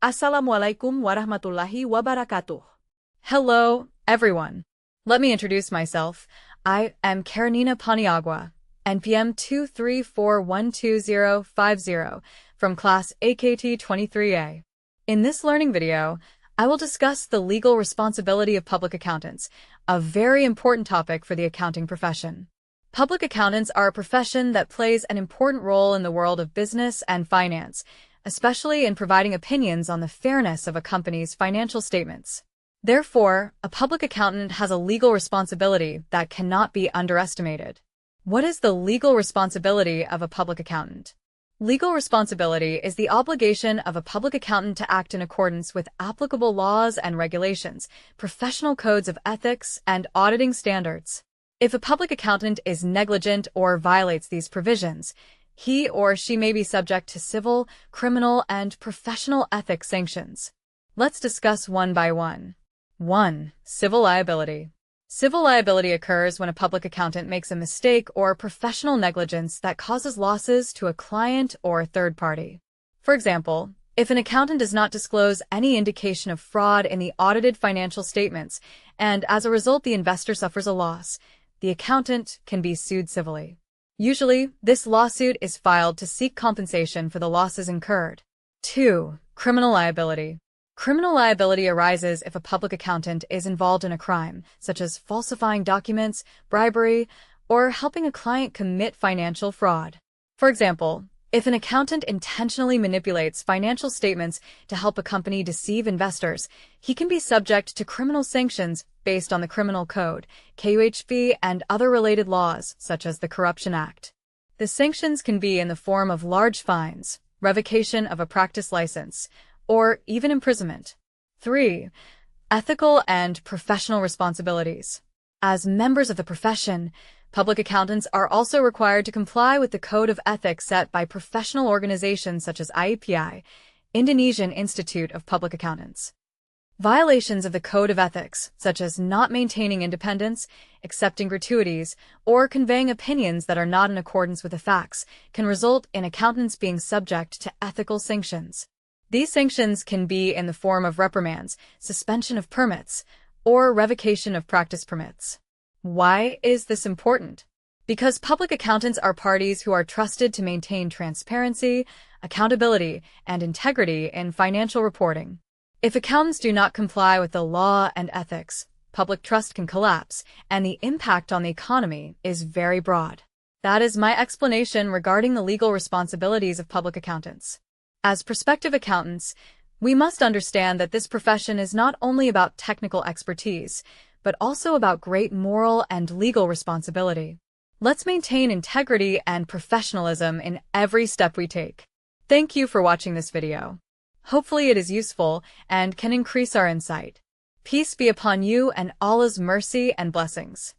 Assalamualaikum warahmatullahi wabarakatuh. Hello, everyone. Let me introduce myself. I am Karenina Paniagua, NPM 234125050 from class AKT 23A. In this learning video, I will discuss the legal responsibility of public accountants, a very important topic for the accounting profession. Public accountants are a profession that plays an important role in the world of business and finance, especially in providing opinions on the fairness of a company's financial statements. Therefore, a public accountant has a legal responsibility that cannot be underestimated. What is the legal responsibility of a public accountant? Legal responsibility is the obligation of a public accountant to act in accordance with applicable laws and regulations, professional codes of ethics, and auditing standards. If a public accountant is negligent or violates these provisions, he or she may be subject to civil, criminal, and professional ethics sanctions. Let's discuss one by one. 1. Civil liability. Civil liability occurs when a public accountant makes a mistake or professional negligence that causes losses to a client or a third party. For example, if an accountant does not disclose any indication of fraud in the audited financial statements, and as a result the investor suffers a loss, the accountant can be sued civilly. Usually, this lawsuit is filed to seek compensation for the losses incurred. 2. Criminal liability. Criminal liability arises if a public accountant is involved in a crime, such as falsifying documents, bribery, or helping a client commit financial fraud. For example, if an accountant intentionally manipulates financial statements to help a company deceive investors, he can be subject to criminal sanctions based on the Criminal Code, KUHB, and other related laws, such as the Corruption Act. The sanctions can be in the form of large fines, revocation of a practice license, or even imprisonment. 3. Ethical and professional responsibilities. As members of the profession, public accountants are also required to comply with the code of ethics set by professional organizations such as IAPI, Indonesian Institute of Public Accountants. Violations of the Code of Ethics, such as not maintaining independence, accepting gratuities, or conveying opinions that are not in accordance with the facts, can result in accountants being subject to ethical sanctions. These sanctions can be in the form of reprimands, suspension of permits, or revocation of practice permits. Why is this important? Because public accountants are parties who are trusted to maintain transparency, accountability, and integrity in financial reporting. If accountants do not comply with the law and ethics, public trust can collapse, and the impact on the economy is very broad. That is my explanation regarding the legal responsibilities of public accountants. As prospective accountants, we must understand that this profession is not only about technical expertise, but also about great moral and legal responsibility. Let's maintain integrity and professionalism in every step we take. Thank you for watching this video. Hopefully it is useful and can increase our insight. Peace be upon you and Allah's mercy and blessings.